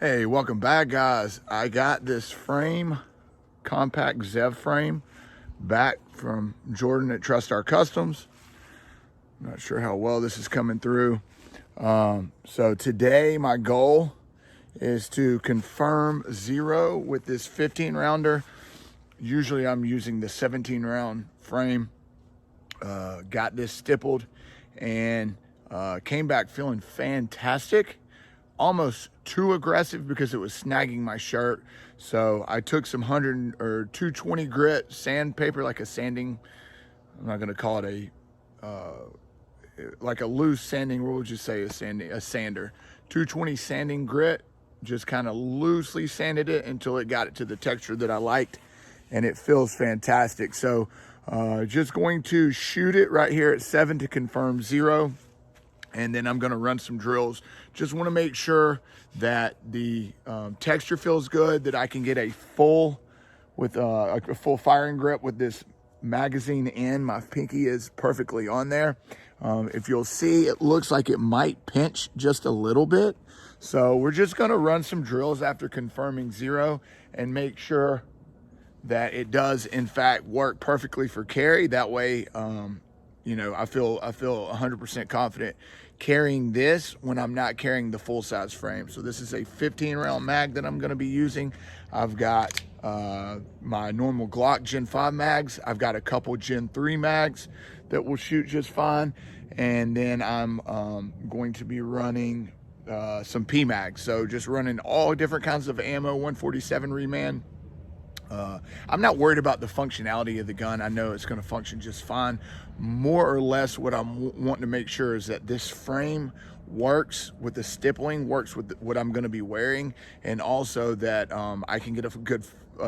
Hey, welcome back, guys. I got this frame, compact Zev frame, back from Jordan at Trust Our Customs. Not sure how well this is coming through. So today my goal is to confirm 0 with this 15 rounder. Usually I'm using the 17 round frame. Got this stippled and came back feeling fantastic. Almost too aggressive because it was snagging my shirt. So I took some 100 or 220 grit sandpaper, like a sanding, I'm not gonna call it like a loose sanding, what would you say, a sander. 220 sanding grit, just kind of loosely sanded it until it got it to the texture that I liked, and it feels fantastic. So just going to shoot it right here at 7 to confirm 0. And then I'm gonna run some drills. Just wanna make sure that the texture feels good, that I can get a full firing grip with this magazine in. My pinky is perfectly on there. If you'll see, it looks like it might pinch just a little bit. So we're just gonna run some drills after confirming 0 and make sure that it does in fact work perfectly for carry. That way, you know, I feel 100% confident carrying this when I'm not carrying the full size frame. So this is a 15 round mag that I'm going to be using. I've got my normal Glock Gen 5 mags. I've got a couple Gen 3 mags that will shoot just fine. And then I'm going to be running some P mags. So just running all different kinds of ammo, 147 reman. I'm not worried about the functionality of the gun. I know it's going to function just fine. More or less what I'm wanting to make sure is that this frame works with the stippling, works with what I'm going to be wearing, and also that I can get a good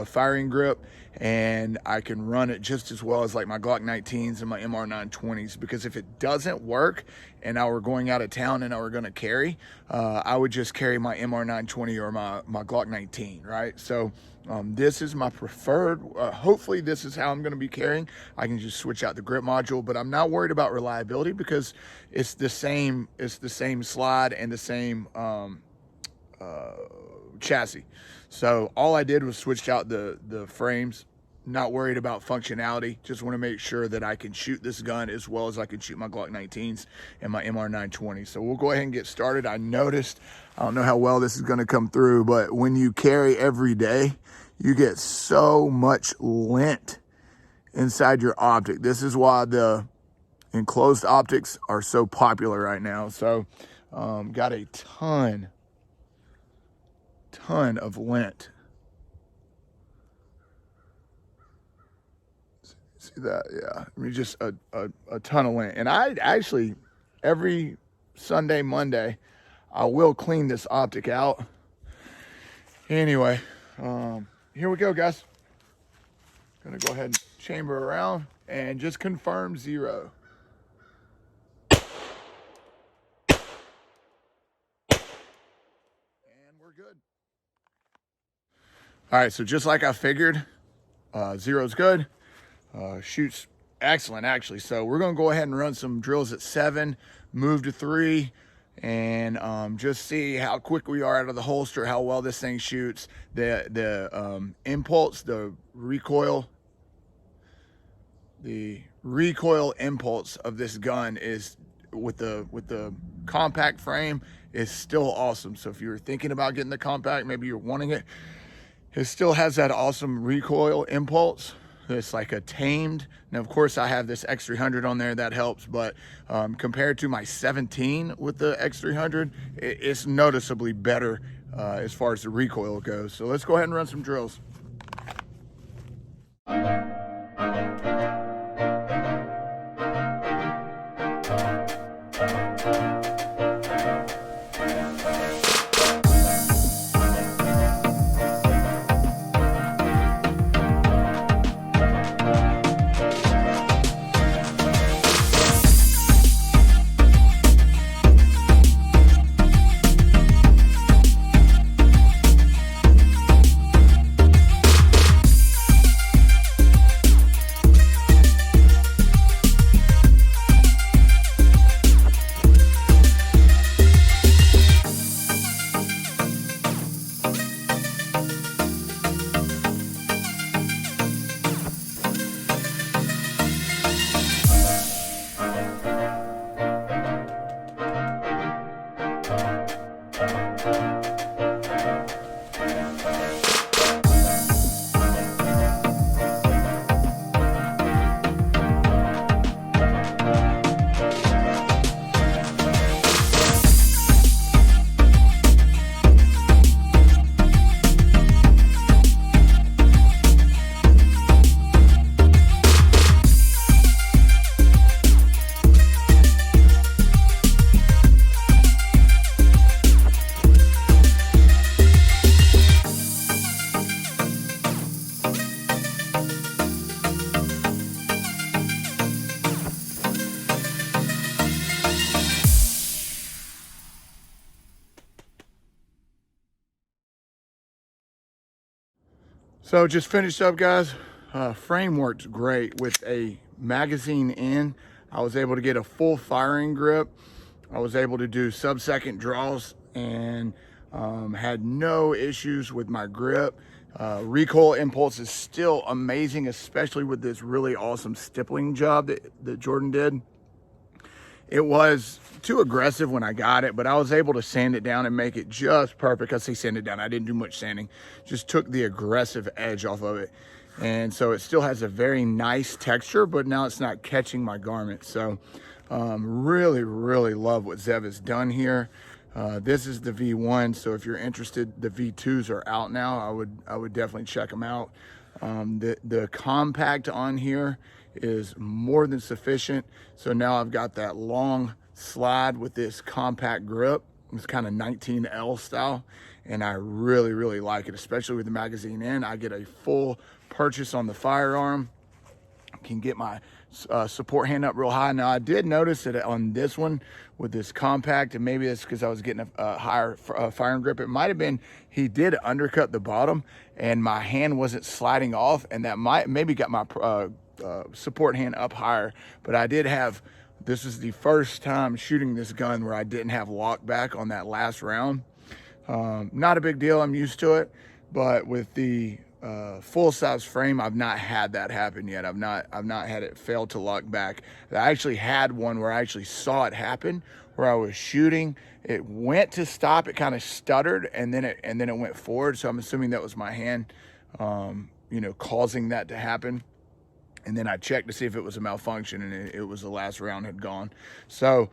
firing grip and I can run it just as well as like my Glock 19s and my MR 920s. Because if it doesn't work and I were going out of town and I were going to carry, I would just carry my MR 920 or my Glock 19, right? So this is my preferred. Hopefully this is how I'm going to be carrying. I can just switch out the grip module, but I'm not worried about reliability because it's the same slide and the same chassis. So all I did was switch out the frames. Not worried about functionality. Just want to make sure that I can shoot this gun as well as I can shoot my Glock 19s and my MR 920. So we'll go ahead and get started. I noticed, I don't know how well this is going to come through, but when you carry every day, you get so much lint inside your optic. This is why the enclosed optics are so popular right now. So got a ton of lint. See that? Yeah, I mean, just a ton of lint. And I actually, every Sunday, Monday, I will clean this optic out. Anyway, here we go, guys. Gonna go ahead and chamber around and just confirm 0. And we're good. All right, so just like I figured, 0's good. Shoots excellent, actually. So we're gonna go ahead and run some drills at 7, move to 3, and just see how quick we are out of the holster, how well this thing shoots. The impulse, the recoil impulse of this gun is with the compact frame is still awesome. So if you're thinking about getting the compact, maybe you're wanting it, it still has that awesome recoil impulse. It's like a tamed. Now, of course, I have this X300 on there, that helps, but compared to my 17 with the X300, it's noticeably better as far as the recoil goes. So let's go ahead and run some drills. So just finished up, guys. Frame worked great with a magazine in. I was able to get a full firing grip. I was able to do sub-second draws and had no issues with my grip. Recoil impulse is still amazing, especially with this really awesome stippling job that Jordan did. It was too aggressive when I got it, but I was able to sand it down and make it just perfect. I say sand it down, I didn't do much sanding, just took the aggressive edge off of it. And so it still has a very nice texture, but now it's not catching my garment. So really, really love what Zev has done here. This is the V1, so if you're interested, the V2s are out now. I would definitely check them out. The compact on here is more than sufficient. So now I've got that long slide with this compact grip. It's kind of 19L style, and I really, really like it, especially with the magazine in. I get a full purchase on the firearm. Can get my support hand up real high. Now I did notice that on this one with this compact, and maybe it's because I was getting a higher firing grip, it might have been he did undercut the bottom and my hand wasn't sliding off, and that might maybe got my support hand up higher. But I did have, this is the first time shooting this gun where I didn't have lock back on that last round. Not a big deal, I'm used to it, but with the full size frame, I've not had that happen yet. I've not had it fail to lock back. I actually had one where I actually saw it happen, where I was shooting, it went to stop, it kind of stuttered, and then it went forward. So I'm assuming that was my hand, you know, causing that to happen. And then I checked to see if it was a malfunction, and it was the last round had gone. So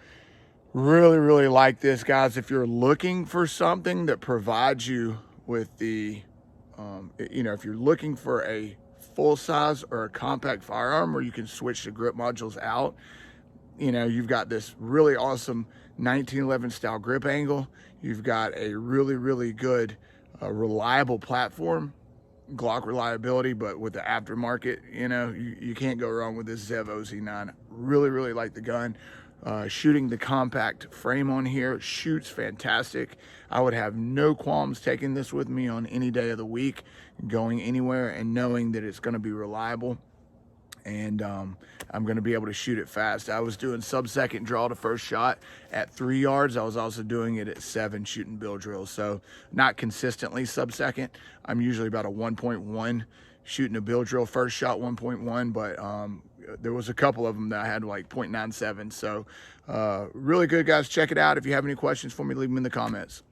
really, really like this, guys. If you're looking for something that provides you with the you know, if you're looking for a full size or a compact firearm where you can switch the grip modules out, you know, you've got this really awesome 1911 style grip angle. You've got a really, really good, reliable platform, Glock reliability, but with the aftermarket, you know, you can't go wrong with this Zev OZ9. Really, really like the gun. Shooting the compact frame on here shoots fantastic. I would have no qualms taking this with me on any day of the week, going anywhere and knowing that it's going to be reliable, and I'm going to be able to shoot it fast. I was doing sub-second draw to first shot at 3 yards. I was also doing it at 7 shooting bill drills, so not consistently sub-second. I'm usually about a 1.1 shooting a bill drill first shot, 1.1, but there was a couple of them that I had like 0.97. So really good, guys. Check it out. If you have any questions for me, leave them in the comments.